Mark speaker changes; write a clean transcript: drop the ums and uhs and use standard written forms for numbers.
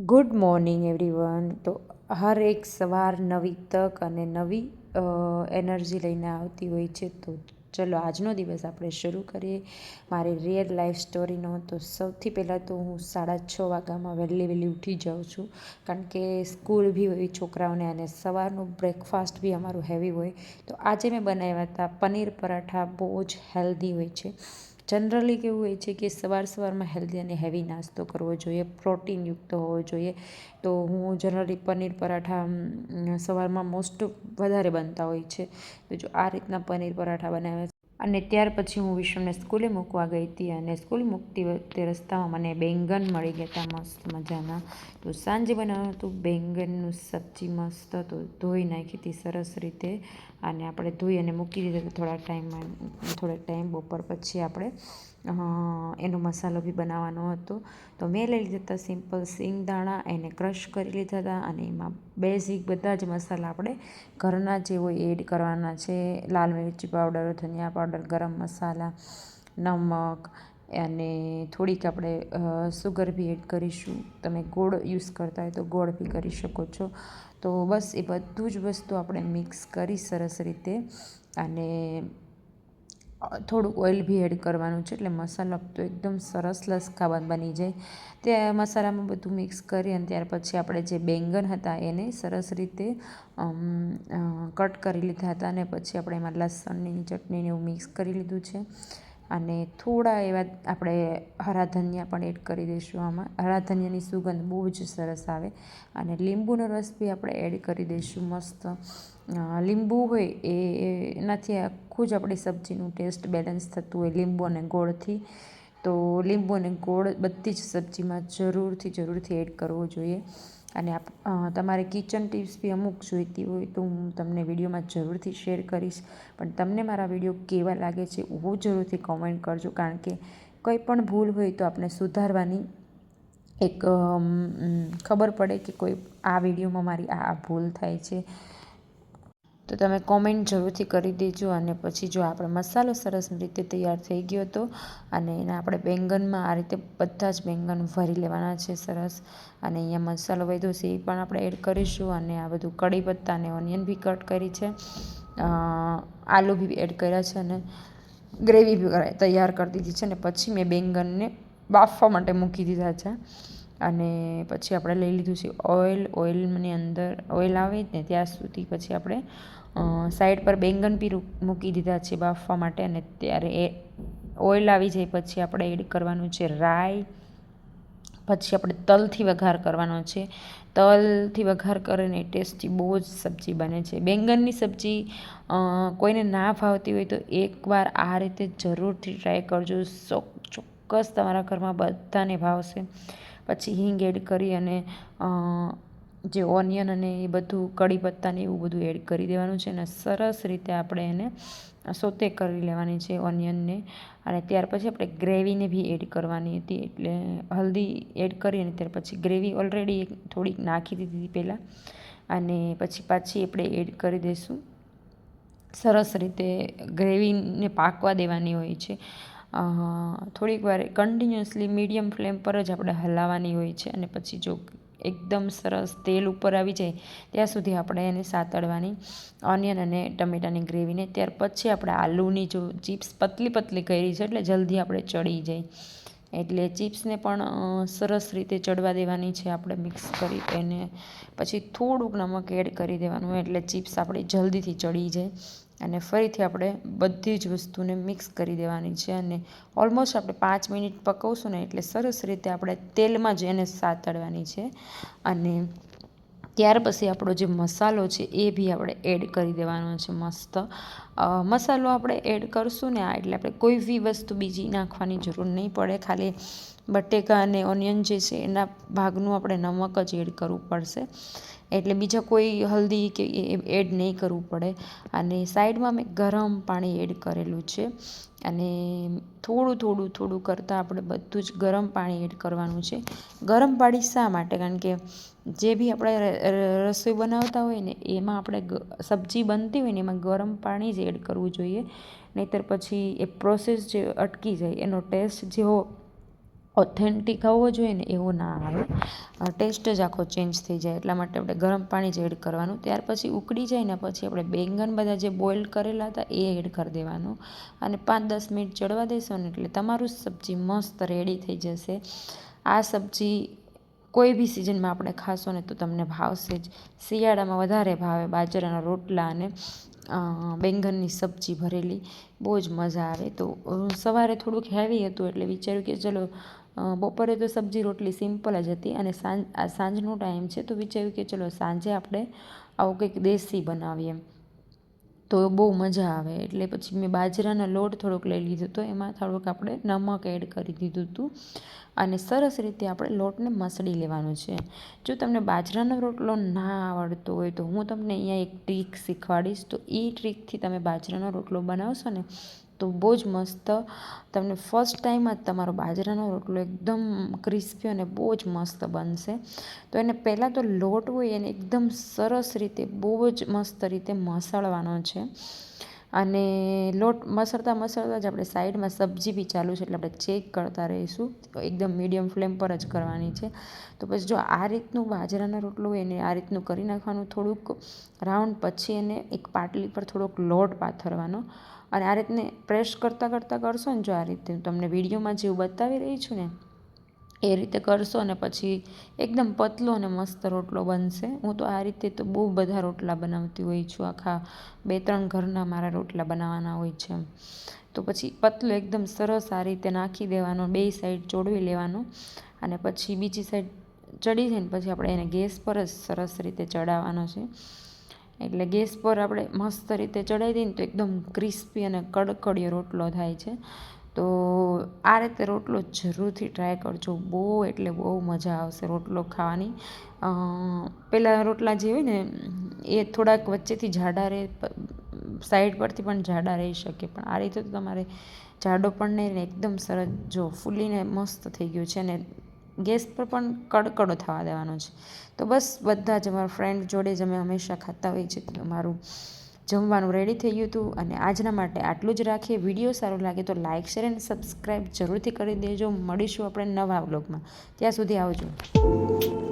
Speaker 1: Good morning everyone. તો હર એક સવાર નવી તક અને નવી એનર્જી લઈને આવતી હોય છે. તો ચલો આજનો દિવસ આપણે શરૂ કરીએ મારી રિયલ લાઈફ સ્ટોરીનો. તો સૌથી પહેલાં તો હું 6:30 વાગ્યામાં વહેલી ઉઠી જાઉં છું, કારણ કે સ્કૂલ બી હોય છોકરાઓને અને સવારનું બ્રેકફાસ્ટ બી અમારું હેવી હોય. તો આજે મેં બનાવ્યા હતા પનીર પરાઠા. બહુ જ હેલ્ધી હોય છે. જનરલી કેવું હોય છે કે સવારમાં હેલ્ધી અને હેવી નાસ્તો કરવો જોઈએ, પ્રોટીનયુક્ત હોવો જોઈએ. તો હું જનરલી પનીર પરાઠા સવારમાં વધારે બનતા હોય છે. તો જો આ રીતના પનીર પરાઠા બનાવ્યા છે. અને ત્યાર પછી હું વિશ્વને સ્કૂલે મૂકવા ગઈ હતી, અને સ્કૂલ મૂકતી વખતે રસ્તામાં મને બેંગન મળી ગયા હતા મસ્ત મજાના. તો સાંજે બનાવ્યું હતું બેંગનનું સબ્જી મસ્ત. તો ધોઈ નાખી હતી સરસ રીતે, અને આપણે ધોઈ અને મૂકી દીધા થોડાક ટાઈમ બપોર પછી આપણે એનો મસાલો બી બનાવવાનો હતો. તો મેં લઈ લીધા હતા સિમ્પલ સિંગદાણા, એને ક્રશ કરી લીધા હતા, અને એમાં બેઝિક બધા જ મસાલા આપણે ઘરના જે હોય એડ કરવાના છે. લાલ મિરચી પાવડર, ધનિયા પાવડર, ગરમ મસાલા, નમક, અને થોડીક આપણે સુગર બી એડ કરીશું. તમે ગોળ યુઝ કરતા હોય તો ગોળ બી કરી શકો છો. તો બસ એ બધું જ વસ્તુ આપણે મિક્સ કરી સરસ રીતે, અને થોડુંક ઓઇલ બી એડ કરવાનું છે, એટલે મસાલો તો એકદમ સરસ લસકાબંધ બની જાય. તે મસાલામાં બધું મિક્સ કરી અને ત્યાર પછી આપણે જે બેંગન હતા એને સરસ રીતે કટ કરી લીધા હતા, અને પછી આપણે એમાં લસણની ચટણીને એવું મિક્સ કરી લીધું છે. અને થોડા એવા આપણે હરા ધનિયા પણ એડ કરી દઈશું આમાં. હરા ધનિયાની સુગંધ બહુ જ સરસ આવે. અને લીંબુનો રસ બી આપણે એડ કરી દઈશું મસ્ત. લીંબુ હોય એનાથી આખું જ આપણી સબ્જીનું ટેસ્ટ બેલેન્સ થતું હોય લીંબુ અને ગોળથી. તો લીંબુ અને ગોળ બધી જ સબ્જીમાં જરૂરથી એડ કરવો જોઈએ. અને તમારે કિચન ટિપ્સ બી અમુક જોઈતી હોય તો હું તમને વિડીયોમાં જરૂરથી શેર કરીશ. પણ તમને મારા વિડીયો કેવા લાગે છે બહુ જરૂરથી કોમેન્ટ કરજો, કારણ કે કંઈ પણ ભૂલ હોય તો આપણે સુધારવાની એક ખબર પડે કે કોઈ આ વિડીયોમાં મારી આ ભૂલ થાય છે. તો તમે કોમેન્ટ જરૂરથી કરી દેજો. અને પછી જો આપણે મસાલો સરસ રીતે તૈયાર થઈ ગયો હતો, અને એને આપણે બેંગનમાં આ રીતે બધા જ બેંગન ભરી લેવાના છે સરસ. અને અહીંયા મસાલો વધ્યો છે એ પણ આપણે એડ કરીશું. અને આ બધું કઢી પત્તા અને ઓનિયન બી કટ કરી છે, આલુ બી એડ કર્યા છે, અને ગ્રેવી બી તૈયાર કરી દીધી છે. અને પછી મેં બેંગનને બાફવા માટે મૂકી દીધા છે. અને પછી આપણે લઈ લીધું છે ઓઇલની અંદર ઓઇલ આવે ને ત્યાં સુધી પછી આપણે સાઈડ પર બેંગન બી મૂકી દીધા છે બાફવા માટે. અને ત્યારે ઓઇલ આવી જાય પછી આપણે એડ કરવાનું છે રાઈ. પછી આપણે તલથી વઘાર કરવાનો છે. તલથી વઘાર કરીને ટેસ્ટી બહુ જ સબ્જી બને છે. બેંગનની સબ્જી કોઈને ના ભાવતી હોય તો એકવાર આ રીતે જરૂરથી ટ્રાય કરજો. ચોક્કસ તમારા ઘરમાં બધાને ભાવશે. પછી હિંગ એડ કરી અને જે ઓનિયન અને એ બધું કઢી પત્તાને એવું બધું એડ કરી દેવાનું છે, અને સરસ રીતે આપણે એને સોતે કરી લેવાની છે ઓનિયનને. અને ત્યાર પછી આપણે ગ્રેવીને બી એડ કરવાની હતી, એટલે હલ્દી એડ કરી અને ત્યાર પછી ગ્રેવી ઓલરેડી થોડીક નાખી દીધી પહેલાં, અને પછી પાછી આપણે એડ કરી દઈશું. સરસ રીતે ગ્રેવીને પાકવા દેવાની હોય છે. થોડીક વાર કન્ટિન્યુઅસલી મીડિયમ ફ્લેમ પર જ આપણે હલાવવાની હોય છે. અને પછી જો એકદમ સરસ તેલ ઉપર આવી જાય ત્યાં સુધી આપણે એને સાતળવાની ઓનિયન અને ટમેટાની ગ્રેવીને. ત્યાર પછી આપણે આલુની જો ચિપ્સ પતલી કરી છે એટલે જલ્દી આપણે ચડી જાય, એટલે ચિપ્સને પણ સરસ રીતે ચડવા દેવાની છે આપણે મિક્સ કરી. એને પછી થોડુંક નમક એડ કરી દેવાનું, એટલે ચિપ્સ આપણી જલ્દીથી ચડી જાય. અને ફરીથી આપણે બધી જ વસ્તુને મિક્સ કરી દેવાની છે. અને ઓલમોસ્ટ આપણે 5 મિનિટ પકવશું ને એટલે સરસ રીતે આપણે તેલમાં જ એને સાતળવાની છે. અને ત્યાર પછી આપણો જે મસાલો છે એ બી આપણે એડ કરી દેવાનો છે મસ્ત. મસાલો આપણે એડ કરશું ને એટલે આપણે કોઈ બી વસ્તુ બીજી નાખવાની જરૂર નહીં પડે. ખાલી બટેકા અને ઓનિયન જે છે એના ભાગનું આપણે નમક જ એડ કરવું પડશે, એટલે બીજા કોઈ હલ્દી કે એડ નહીં કરવું પડે. અને સાઈડમાં મેં ગરમ પાણી એડ કરેલું છે, અને થોડું કરતાં આપણે બધું જ ગરમ પાણી એડ કરવાનું છે. ગરમ પાણી શા માટે? કારણ કે જે બી આપણે રસોઈ બનાવતા હોય ને એમાં આપણે સબ્જી બનતી હોય ને એમાં ગરમ પાણી જ એડ કરવું જોઈએ, નહીંતર પછી એ પ્રોસેસ જે અટકી જાય. એનો ટેસ્ટ જેવો ઓથેન્ટિક આવવો જોઈએ ને એવો ના આવે, ટેસ્ટ જ આખો ચેન્જ થઈ જાય. એટલા માટે આપણે ગરમ પાણી જ એડ કરવાનું. ત્યાર પછી ઉકળી જાય ને પછી આપણે બેંગન બધા જે બોઇલ કરેલા હતા એ એડ કરી દેવાનું અને 5-10 મિનિટ ચડવા દેશો ને એટલે તમારું સબ્જી મસ્ત રેડી થઈ જશે. આ સબ્જી કોઈ બી સિઝનમાં આપણે ખાશો ને તો તમને ભાવશે જ. શિયાળામાં વધારે ભાવે બાજરાના રોટલા અને બેંગનની સબ્જી ભરેલી, બહુ જ મજા આવે. તો સવારે થોડુંક હેવી હતું એટલે વિચાર્યું કે ચલો બપોરે તો સબ્જી રોટલી સિમ્પલ જ હતી અને સાંજનો ટાઈમ છે તો વિચાર્યું કે ચલો સાંજે આપણે આવું કંઈક દેશી બનાવીએ તો બહુ મજા આવે. એટલે પછી મેં બાજરાનો લોટ થોડોક લઈ લીધો હતો, એમાં થોડુંક આપણે નમક એડ કરી દીધું હતું અને સરસ રીતે આપણે લોટને મસળી લેવાનો છે. જો તમને બાજરાનો રોટલો ના આવડતો હોય તો હું તમને અહીંયા એક ટ્રીક શીખવાડીશ. તો એ ટ્રીકથી તમે બાજરાનો રોટલો બનાવશો ને તો બહુ જ મસ્ત, તમને ફર્સ્ટ ટાઈમ જ તમારો બાજરાનો રોટલો એકદમ ક્રિસ્પી અને બહુ જ મસ્ત બનશે. તો એને પહેલાં તો લોટ હોય એને એકદમ સરસ રીતે બહુ જ મસ્ત રીતે મસળવાનો છે અને લોટ મસળતા જ આપણે સાઈડમાં સબ્જી બી ચાલુ છે એટલે આપણે ચેક કરતા રહીશું. એકદમ મીડિયમ ફ્લેમ પર જ કરવાની છે. તો પછી જો આ રીતનું બાજરાનો રોટલો હોય એને આ રીતનું કરી નાખવાનું થોડુંક રાઉન્ડ, પછી એને એક પાટલી પર થોડોક લોટ પાથરવાનો અને આ રીતને પ્રેસ કરતાં કરશો ને, જો આ રીતે તમને વિડીયોમાં જેવું બતાવી રહી છું ને એ રીતે કરશો અને પછી એકદમ પતલો અને મસ્ત રોટલો બનશે. હું તો આ રીતે તો બહુ બધા રોટલા બનાવતી હોય છું, આખા 2-3 ઘરના મારા રોટલા બનાવવાના હોય છે. તો પછી પતલો એકદમ સરસ આ રીતે નાખી દેવાનો, 2 સાઈડ ચોળવી લેવાનો અને પછી બીજી સાઈડ ચડી જાય ને પછી આપણે એને ગેસ પર જ સરસ રીતે ચડાવવાનો છે. એટલે ગેસ પર આપણે મસ્ત રીતે ચડાવી દઈએ ને તો એકદમ ક્રિસ્પી અને કડકડિયો રોટલો થાય છે. તો આ રીતે રોટલો જરૂરથી ટ્રાય કરજો, બહુ એટલે બહુ મજા આવશે રોટલો ખાવાની. પહેલાં રોટલા જે હોય ને એ થોડાક વચ્ચેથી જાડા રહે, સાઈડ પરથી પણ જાડા રહી શકે, પણ આ રીતે તો તમારે જાડો પણ નહીં રહે, એકદમ સરસ જો ફૂલીને મસ્ત થઈ ગયું છે અને ગેસ પર પણ કડકડો થવા દેવાનો છે. તો બસ બધા જ અમારા ફ્રેન્ડ જોડે જ અમે હંમેશા ખાતા હોઈએ છીએ. તો અમારું જમવાનું રેડી થઈ ગયું હતું અને આજના માટે આટલું જ રાખીએ. વિડીયો સારો લાગે તો લાઇક, શેર અને સબસ્ક્રાઈબ જરૂરથી કરી દેજો. મળીશું આપણે નવા વ્લોગમાં, ત્યાં સુધી આવજો.